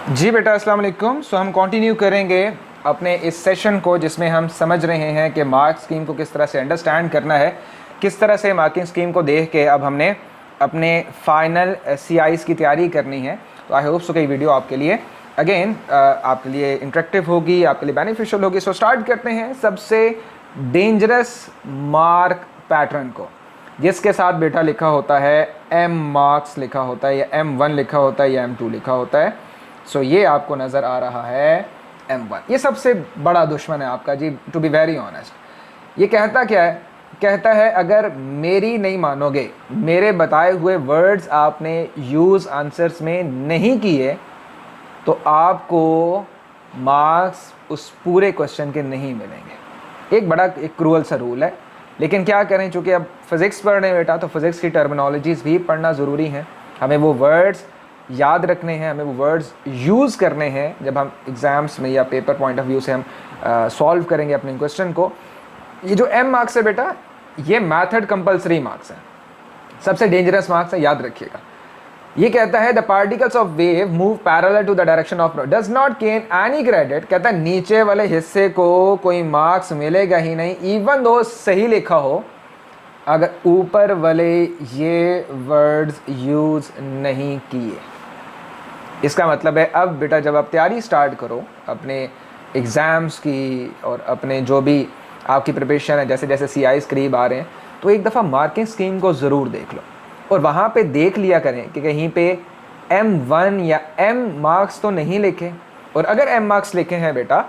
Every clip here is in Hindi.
जी बेटा, अस्सलाम वालेकुम। हम कंटिन्यू करेंगे अपने इस सेशन को जिसमें हम समझ रहे हैं कि मार्क स्कीम को किस तरह से अंडरस्टैंड करना है, किस तरह से मार्किंग स्कीम को देख के अब हमने अपने फाइनल CIs की तैयारी करनी है। तो आई होप सो कि वीडियो आपके लिए अगेन आपके लिए इंटरेक्टिव होगी, आपके लिए बेनिफिशियल होगी। सो स्टार्ट करते हैं सबसे डेंजरस मार्क पैटर्न को, जिसके साथ बेटा लिखा होता है M मार्क्स लिखा होता है, या M1 लिखा होता है, या M2 लिखा होता है। सो ये आपको नज़र आ रहा है M1। ये सबसे बड़ा दुश्मन है आपका जी, टू बी वेरी ऑनेस्ट। ये कहता क्या है? कहता है अगर मेरी नहीं मानोगे, मेरे बताए हुए वर्ड्स आपने यूज़ आंसर्स में नहीं किए, तो आपको मार्क्स उस पूरे क्वेश्चन के नहीं मिलेंगे। एक बड़ा एक क्रूअल सा रूल है, लेकिन क्या करें, चूँकि अब फिज़िक्स पढ़ रहे हैं बेटा, तो फिज़िक्स की टर्मिनोलॉजीज़ भी पढ़ना ज़रूरी है। हमें वो वर्ड्स याद रखने हैं, हमें वो वर्ड्स यूज़ करने हैं जब हम एग्ज़ाम्स में या पेपर पॉइंट ऑफ व्यू से हम सॉल्व करेंगे अपने क्वेश्चन को। ये जो M मार्क्स है बेटा, ये मैथड कंपलसरी मार्क्स हैं, सबसे डेंजरस मार्क्स है, याद रखिएगा। ये कहता है the particles of wave move parallel to the direction of does not gain any credit. कहता है नीचे वाले हिस्से को कोई मार्क्स मिलेगा ही नहीं, इवन दो सही लिखा हो, अगर ऊपर वाले ये वर्ड्स यूज़ नहीं किए। इसका मतलब है अब बेटा जब आप तैयारी स्टार्ट करो अपने एग्ज़ाम्स की और अपने जो भी आपकी प्रिपरेशन है, जैसे जैसे CIs करीब आ रहे हैं, तो एक दफ़ा मार्किंग स्कीम को ज़रूर देख लो और वहाँ पे देख लिया करें कि कहीं पे M1 या M मार्क्स तो नहीं लिखे, और अगर M मार्क्स लिखे हैं बेटा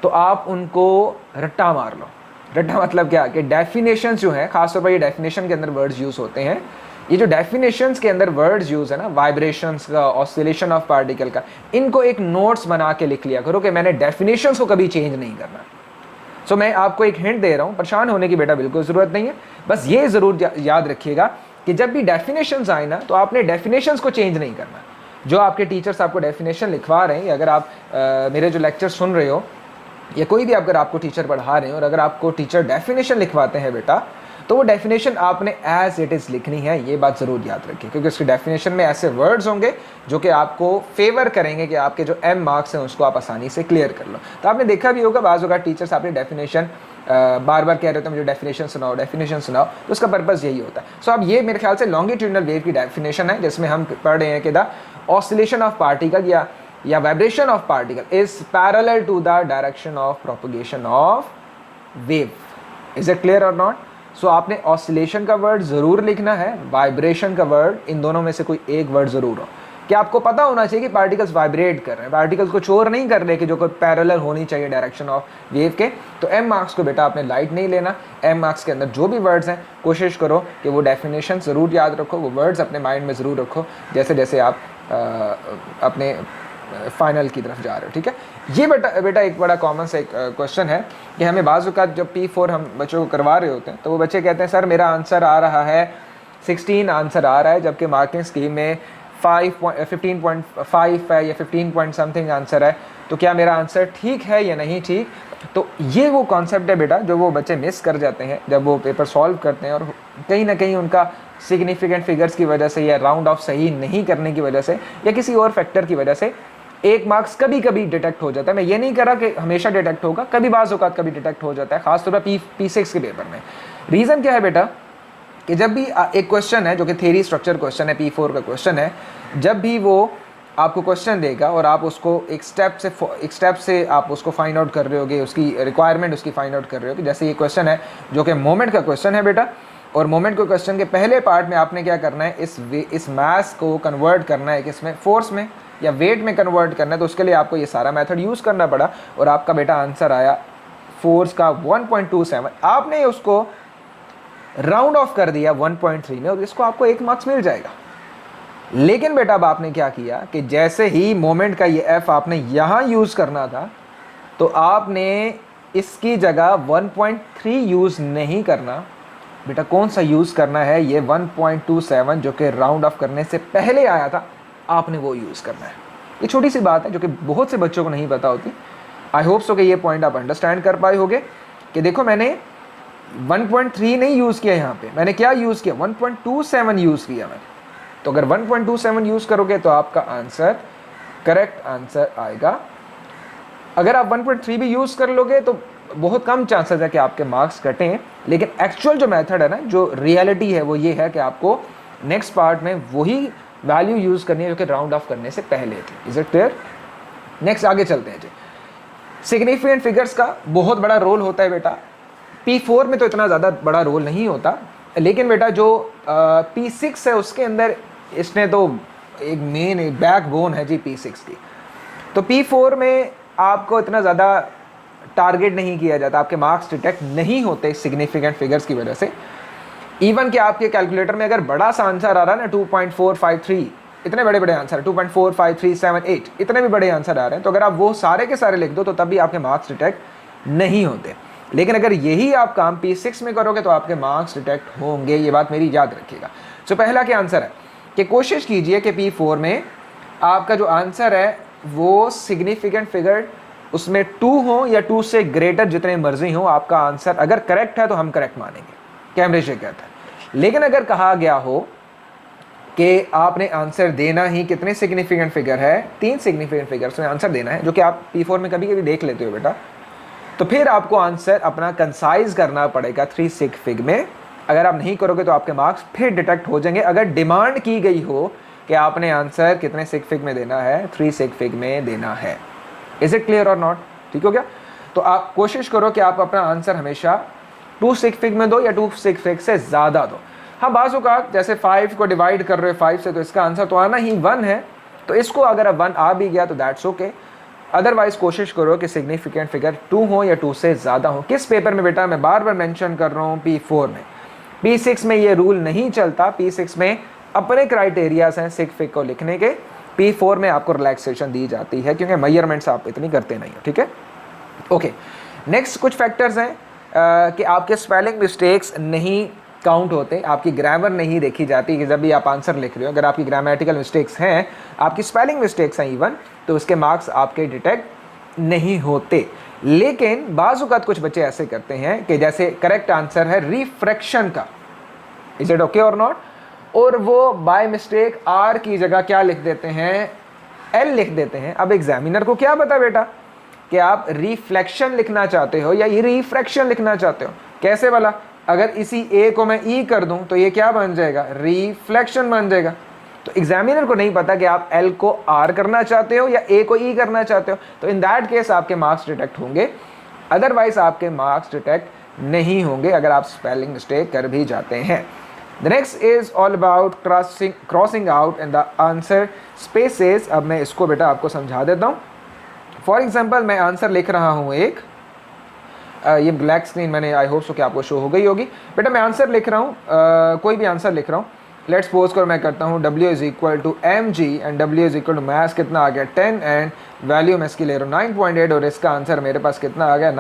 तो आप उनको रट्टा मार लो। रट्टा मतलब क्या कि डेफिनेशंस जो हैं, खासतौर पर ये डेफिनेशन के अंदर वर्ड्स यूज़ होते हैं, ये जो डेफिनेशंस के अंदर वर्ड्स यूज़ है ना, वाइब्रेशंस का, ऑसिलेशन ऑफ पार्टिकल का, इनको एक नोट्स बना के लिख लिया करो कि मैंने डेफिनेशंस को कभी चेंज नहीं करना। सो मैं आपको एक हिंट दे रहा हूँ, परेशान होने की बेटा बिल्कुल ज़रूरत नहीं है। बस ये ज़रूर याद रखिएगा कि जब भी डेफिनेशंस आए ना, तो आपने डेफिनेशंस को चेंज नहीं करना। जो आपके टीचर्स आपको डेफिनेशन लिखवा रहे हैं, अगर आप मेरे जो लेक्चर सुन रहे हो, या कोई भी अगर आपको टीचर पढ़ा रहे हैं और अगर आपको टीचर डेफिनेशन लिखवाते हैं बेटा, तो वो डेफिनेशन आपने एज इट इज़ लिखनी है। ये बात ज़रूर याद रखिए, क्योंकि उसकी डेफिनेशन में ऐसे वर्ड्स होंगे जो कि आपको फेवर करेंगे कि आपके जो M मार्क्स हैं उसको आप आसानी से क्लियर कर लो। तो आपने देखा भी होगा बाज़ अगर टीचर्स आपने डेफिनेशन बार बार कह रहे होते हैं मुझे डेफिनेशन सुनाओ, डेफिनेशन सुनाओ, तो उसका पर्पज़ यही होता है। सो अब ये मेरे ख्याल से लॉन्गिट्यूडनल वेव की डेफिनेशन है, जिसमें हम पढ़ रहे हैं कि द ऑसिलेशन ऑफ पार्टिकल या vibration of particle is parallel to the direction of propagation of wave. Is it clear और नॉट? सो आपने ऑसिलेशन का वर्ड ज़रूर लिखना है, वाइब्रेशन का वर्ड, इन दोनों में से कोई एक वर्ड ज़रूर हो। कि आपको पता होना चाहिए कि पार्टिकल्स वाइब्रेट कर रहे हैं, पार्टिकल्स को चोर नहीं कर रहे कि जो कोई पैरेलल होनी चाहिए डायरेक्शन ऑफ वेव के। तो M मार्क्स को बेटा आपने लाइट नहीं लेना। M मार्क्स के अंदर जो भी वर्ड्स हैं, कोशिश करो कि वो डेफिनेशन ज़रूर याद रखो, वो वर्ड्स अपने माइंड में ज़रूर रखो, जैसे जैसे आप अपने फाइनल की तरफ जा रहे हो। ठीक है, ये बेटा एक बड़ा कॉमन सा एक क्वेश्चन है कि हमें बाज़ औक़ात जब P4 हम बच्चों को करवा रहे होते हैं, तो वो बच्चे कहते हैं सर मेरा आंसर आ रहा है 16 आंसर आ रहा है, जबकि मार्किंग स्कीम में 15.5 है या 15 पॉइंट समथिंग आंसर है, तो क्या मेरा आंसर ठीक है या नहीं ठीक? तो ये वो कॉन्सेप्ट है बेटा जो वो बच्चे मिस कर जाते हैं जब वो पेपर सॉल्व करते हैं, और कहीं ना कहीं उनका सिग्निफिकेंट फिगर्स की वजह से या राउंड ऑफ सही नहीं करने की वजह से या किसी और फैक्टर की वजह से एक मार्क्स कभी कभी डिटेक्ट हो जाता है। मैं ये नहीं कह रहा कि हमेशा डिटेक्ट होगा, कभी बाज़ औक़ात कभी डिटेक्ट हो जाता है, खासतौर पर P6 के पेपर में। रीज़न क्या है बेटा कि जब भी एक क्वेश्चन है जो कि थ्योरी स्ट्रक्चर क्वेश्चन है, P4 का क्वेश्चन है, जब भी वो आपको क्वेश्चन देगा और आप उसको एक स्टेप से आप उसको फाइंड आउट कर रहे होगे, उसकी रिक्वायरमेंट उसकी फाइंड आउट कर रहे हो। जैसे ये क्वेश्चन है जो कि मोमेंट का क्वेश्चन है बेटा, और मोमेंट को क्वेश्चन के पहले पार्ट में आपने क्या करना है, इस मास को कन्वर्ट करना है किसमें, फोर्स में या वेट में कन्वर्ट करना है। तो उसके लिए आपको ये सारा मेथड यूज़ करना पड़ा, और आपका बेटा आंसर आया फोर्स का 1.27। आपने उसको राउंड ऑफ कर दिया 1.3 में, और इसको आपको 1 मार्क्स मिल जाएगा। लेकिन बेटा अब आपने क्या किया कि जैसे ही मोमेंट का ये F आपने यहाँ यूज़ करना था, तो आपने इसकी जगह 1.3 यूज़ नहीं करना बेटा। कौन सा यूज़ करना है? ये 1.27 जो कि राउंड ऑफ करने से पहले आया था, आपने वो यूज़ करना है। ये छोटी सी बात है जो कि बहुत से बच्चों को नहीं पता होती। आई होप सो कि ये पॉइंट आप अंडरस्टैंड कर पाए होगे कि देखो मैंने 1.3 नहीं यूज़ किया, यहाँ पे मैंने क्या यूज़ किया, 1.27 यूज़ किया मैंने। तो अगर 1.27 यूज़ करोगे तो आपका आंसर करेक्ट आंसर आएगा। अगर आप 1.3 भी यूज़ कर लोगे तो बहुत कम चांसेस है कि आपके मार्क्स कटें, लेकिन एक्चुअल जो मेथड है ना, जो रियलिटी है वो ये है कि आपको नेक्स्ट पार्ट में वही वैल्यू यूज़ करनी है जो कि राउंड ऑफ करने से पहले थी। Is it clear? नेक्स्ट आगे चलते हैं जी। सिग्निफिकेंट फिगर्स का बहुत बड़ा रोल होता है बेटा। P4 में तो इतना ज़्यादा बड़ा रोल नहीं होता, लेकिन बेटा जो P6 है उसके अंदर इसने तो एक मेन बैकबोन है जी P6 की। तो P4 में आपको इतना ज़्यादा टारगेट नहीं किया जाता, आपके मार्क्स डिटेक्ट नहीं होते सिग्निफिकेंट फिगर्स की वजह से। इवन कि आपके कैलकुलेटर में अगर बड़ा सा आंसर आ रहा है ना 2.453, इतने बड़े बड़े आंसर 2.45378 इतने भी बड़े आंसर आ रहे हैं, तो अगर आप वो सारे के सारे लिख दो तो तब भी आपके मार्क्स डिटेक्ट नहीं होते। लेकिन अगर यही आप काम P6 में करोगे तो आपके मार्क्स डिटेक्ट होंगे, ये बात मेरी याद रखिएगा। तो पहला क्या आंसर है कि कोशिश कीजिए कि P4 में आपका जो आंसर है वो सिग्निफिकेंट फिगर उसमें 2 हो या 2 से ग्रेटर जितने मर्जी हो, आपका आंसर अगर करेक्ट है तो हम करेक्ट मानेंगे, कैम्ब्रिज ये कहता है। लेकिन अगर कहा गया हो कि आपने आंसर देना ही कितने सिग्निफिकेंट फिगर है, 3 सिग्निफिकेंट फिगर्स में आंसर देना है, जो कि आप P4 में कभी कभी देख लेते हो बेटा, तो फिर आपको आंसर अपना कंसाइज करना पड़ेगा 3 सिग फिग में। अगर आप नहीं करोगे तो आपके मार्क्स फिर डिटेक्ट हो जाएंगे। अगर डिमांड की गई हो कि आपने आंसर कितने सिग फिग में देना है, 3 सिग फिग में देना है। इज इट क्लियर और नॉट? ठीक हो गया? तो आप कोशिश करो कि आप अपना आंसर हमेशा 2 सिग फिग में दो या 2 सिग फिग से ज़्यादा दो। हाँ, बाज़ औक़ात जैसे 5 को डिवाइड कर रहे हो 5 से, तो इसका आंसर तो आना ही 1 है, तो इसको अगर अब 1 आ भी गया तो दैट्स ओके। अदरवाइज कोशिश करो कि सिग्निफिकेंट फिगर 2 हो या 2 से ज़्यादा हो। किस पेपर में बेटा? मैं बार बार मेंशन कर रहा हूँ, P4 में। P6 में ये रूल नहीं चलता। P6 में अपने क्राइटेरियाज हैं सिग फिग को लिखने के। P4 में आपको रिलैक्सेशन दी जाती है क्योंकि मेजरमेंट्स आप इतनी करते नहीं हो। ठीक है, ओके। नेक्स्ट कुछ फैक्टर्स हैं कि आपके स्पेलिंग मिस्टेक्स नहीं काउंट होते, आपकी ग्रामर नहीं देखी जाती कि जब भी आप आंसर लिख रहे हो। अगर आपकी ग्रामेटिकल मिस्टेक्स हैं, आपकी स्पेलिंग मिस्टेक्स हैं इवन, तो उसके मार्क्स आपके डिटेक्ट नहीं होते। लेकिन बाज़ औक़ात कुछ बच्चे ऐसे करते हैं कि जैसे करेक्ट आंसर है रिफ्रैक्शन का, इज इट ओके और नॉट, और वो बाय मिस्टेक आर की जगह क्या लिख देते हैं, एल लिख देते हैं। अब एग्जामिनर को क्या पता बेटा कि आप रिफ्लेक्शन लिखना चाहते हो या ये रिफ्रैक्शन लिखना चाहते हो? कैसे वाला? अगर इसी ए को मैं ई कर दूं तो ये क्या बन जाएगा? रिफ्लेक्शन बन जाएगा। तो एग्जामिनर को नहीं पता कि आप एल को आर करना चाहते हो या ए को ई करना चाहते हो, तो इन दैट केस आपके मार्क्स डिटेक्ट होंगे, अदरवाइज आपके मार्क्स डिटेक्ट नहीं होंगे अगर आप स्पेलिंग मिस्टेक कर भी जाते हैं। The next is all about crossing out in the answer spaces. अब मैं इसको बेटा आपको समझा देता हूँ। फॉर एग्जाम्पल मैं आंसर लिख रहा हूँ एक, ये ब्लैक स्क्रीन मैंने आई होप सो कि आपको शो हो गई होगी। बेटा मैं आंसर लिख रहा हूँ, कोई भी आंसर लिख रहा हूँ। लेट्स सपोज कर मैं करता हूँ W is equal to mg and W is equal to maths कितना आ गया 10 एंड वैल्यू मैं इसकी ले रहा हूँ 9.8 और इसका आंसर मेरे पास कितना आ गया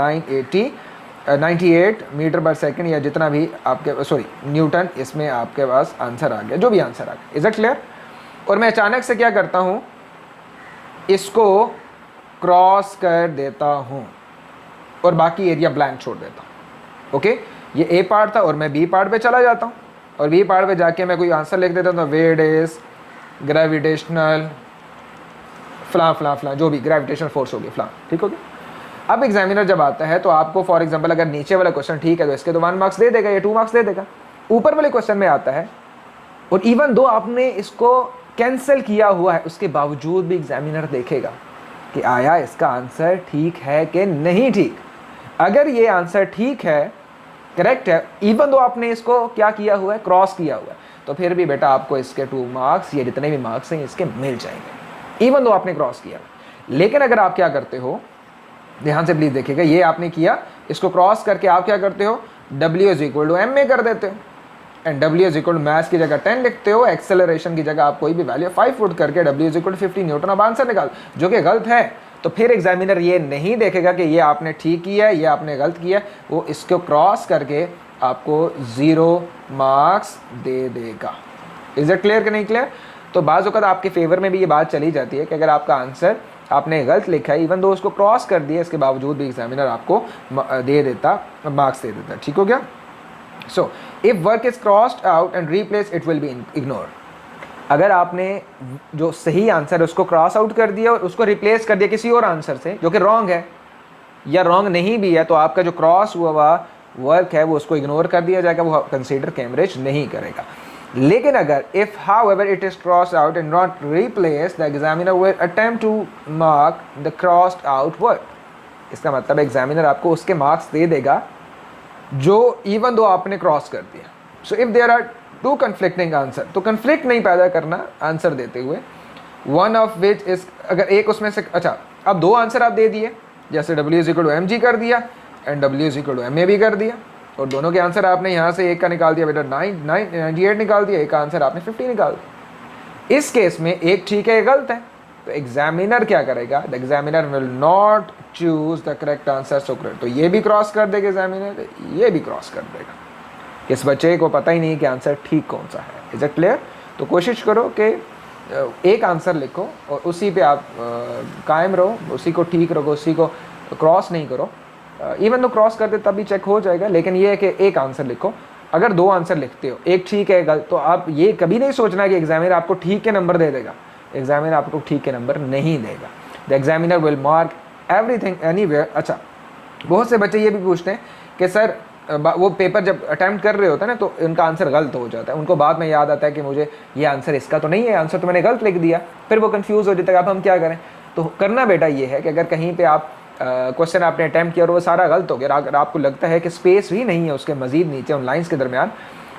98 मीटर पर सेकंड या जितना भी आपके सॉरी न्यूटन, इसमें आपके पास आंसर आ गया, जो भी आंसर आ गया। Is it clear? और मैं अचानक से क्या करता हूँ, इसको क्रॉस कर देता हूँ और बाकी एरिया ब्लैंक छोड़ देता हूँ। ओके, ये ए पार्ट था और मैं बी पार्ट पे चला जाता हूँ और बी पार्ट पे जाके मैं कोई आंसर लिख देता हूँ, तो वेट इज ग्रेविटेशनल फ्ला फ्ला फ्ला, जो भी ग्रेविटेशनल फोर्स होगी फ्ला। ठीक हो गया? अब एग्जामिनर जब आता है तो आपको फॉर एग्जांपल अगर नीचे वाला क्वेश्चन ठीक है तो इसके तो 1 मार्क्स दे देगा या 2 मार्क्स दे देगा। ऊपर वाले क्वेश्चन में आता है और इवन दो आपने इसको कैंसिल किया हुआ है, उसके बावजूद भी एग्जामिनर देखेगा कि आया इसका आंसर ठीक है कि नहीं ठीक। अगर ये आंसर ठीक है, करेक्ट है, इवन दो आपने इसको क्या किया हुआ है, क्रॉस किया हुआ है, तो फिर भी बेटा आपको इसके 2 मार्क्स या जितने भी मार्क्स हैं इसके मिल जाएंगे, इवन दो आपने क्रॉस किया। लेकिन अगर आप क्या करते हो, ध्यान से प्लीज देखिएगा, ये आपने किया, इसको क्रॉस करके आप क्या करते हो, W is equal to m में कर देते हो and W is equal to maths की जगह 10 लिखते हो, एक्सेलरेशन की जगह आप कोई भी वैल्यू 5 फुट करके W is equal to 50 newton अब आंसर निकाल, जो कि गलत है। तो फिर एग्जामिनर ये नहीं देखेगा कि ये आपने ठीक किया है, ये आपने गलत किया, वो इसको क्रॉस करके आपको 0 मार्क्स दे देगा। इज इट क्लियर कि नहीं क्लियर? तो बाज़ वक़्त आपके फेवर में भी ये बात चली जाती है कि अगर आपका आंसर आपने गलत लिखा है, इवन दो उसको क्रॉस कर दिया, इसके बावजूद भी एग्जामिनर आपको दे देता, मार्क्स दे देता। ठीक हो गया? So if work is crossed out and replace it will be ignore. अगर आपने जो सही आंसर है उसको क्रॉस आउट कर दिया और उसको रिप्लेस कर दिया किसी और आंसर से जो कि रॉन्ग है या रॉन्ग नहीं भी है, तो आपका जो क्रॉस हुआ वर्क है वो उसको इग्नोर कर दिया जाएगा, वो कंसीडर कैमरेज नहीं करेगा। लेकिन अगर if however it is cross out and not replace, the examiner will attempt to mark the crossed out work. इसका मतलब एग्जामिनर आपको उसके मार्क्स दे देगा जो इवन दो आपने क्रॉस कर दिया। So if there are two conflicting answer, तो कन्फ्लिक्ट नहीं पैदा करना आंसर देते हुए, वन ऑफ विच इज, अगर एक उसमें से, अच्छा अब दो आंसर आप दे दिए, जैसे W=mg कर दिया एंड W=ma भी कर दिया, और दोनों के आंसर आपने यहाँ से एक का निकाल दिया बेटा 98 निकाल दिया, एक का आंसर आपने 50 निकाल दिया। इस केस में एक ठीक है एक गलत है, तो एग्जामिनर क्या करेगा, the examiner will not choose the correct answer. So तो ये भी क्रॉस कर देगा एग्जामिनर, ये भी क्रॉस कर देगा। इस बच्चे को पता ही नहीं कि आंसर ठीक कौन सा है। Is it clear? तो कोशिश करो कि एक आंसर लिखो और उसी पे आप कायम रहो, उसी को ठीक रखो, उसी को क्रॉस नहीं करो। इवन तो क्रॉस करते तब भी चेक हो जाएगा, लेकिन ये है कि एक आंसर लिखो। अगर दो आंसर लिखते हो, एक ठीक है गलत, तो आप ये कभी नहीं सोचना कि एग्जामिनर आपको ठीक के नंबर दे देगा। एग्जामिनर आपको ठीक के नंबर नहीं देगा। The examiner will mark everything anywhere. अच्छा, बहुत से बच्चे ये भी पूछते हैं कि सर वो पेपर जब अटैम्प्ट कर रहे होते हैं ना, तो उनका आंसर गलत हो जाता है, उनको बाद में याद आता है कि मुझे ये आंसर इसका तो नहीं है, आंसर तो मैंने गलत लिख दिया, फिर वो कंफ्यूज हो जाता है। अब हम क्या करें? तो करना बेटा ये है कि अगर कहीं पे आप क्वेश्चन आपने अटैम्प्ट किया और वो सारा गलत हो गया, अगर आपको लगता है कि स्पेस ही नहीं है उसके मजीद नीचे उन लाइन्स के दरमियान,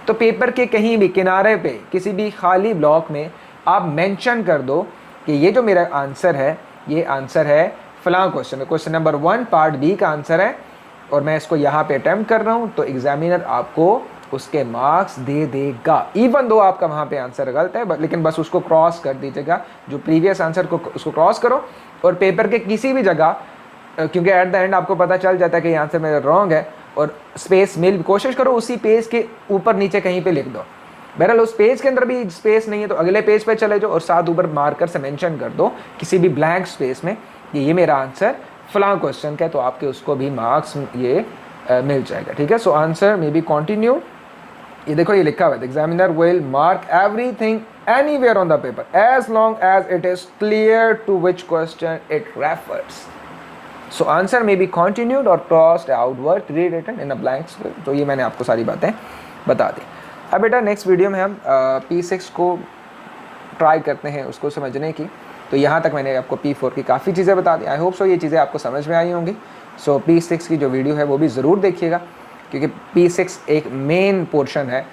तो पेपर के कहीं भी किनारे पे किसी भी खाली ब्लॉक में आप मेंशन कर दो कि ये जो मेरा आंसर है, ये आंसर है फलां question, question number 1 part B का आंसर है, और मैं इसको यहाँ पे अटैम्प्ट कर रहा हूँ। तो एग्जामिनर आपको उसके मार्क्स दे देगा, इवन दो आपका वहाँ पे आंसर गलत है, लेकिन बस उसको क्रॉस कर दीजिएगा, जो प्रीवियस आंसर को उसको क्रॉस करो। और पेपर के किसी भी जगह, क्योंकि एट द एंड आपको पता चल जाता है कि ये आंसर मेरा रॉन्ग है, और स्पेस मिल कोशिश करो उसी पेज के ऊपर नीचे कहीं पे लिख दो। बहरहाल उस पेज के अंदर भी स्पेस नहीं है तो अगले पेज पे चले जाओ और साथ ऊपर मार्कर से मेंशन कर दो किसी भी ब्लैंक स्पेस में कि ये मेरा आंसर फलां क्वेश्चन का है, तो आपके उसको भी मार्क्स ये मिल जाएगा। ठीक है? So answer may be continue. ये देखो ये लिखा हुआ है, examiner will mark everything anywhere on the paper as long as it is clear to which question it refers. So answer may be continued और crossed outward, rewritten in a blank space. तो ये मैंने आपको सारी बातें बता दी। अब बेटा नेक्स्ट वीडियो में हम P6 को ट्राई करते हैं उसको समझने की। तो यहाँ तक मैंने आपको P4 की काफ़ी चीज़ें बता दी। आई होप सो ये चीज़ें आपको समझ में आई होंगी। सो P6 की जो वीडियो है वो भी ज़रूर देखिएगा, क्योंकि P6 एक मेन पोर्शन है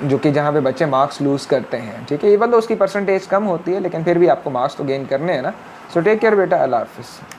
जो कि जहाँ पे बच्चे मार्क्स लूज़ करते हैं। ठीक है? इवन तो उसकी परसेंटेज कम होती है, लेकिन फिर भी आपको मार्क्स तो गेन करने हैं ना। सो टेक केयर बेटा, अल्लाह हाफिज़।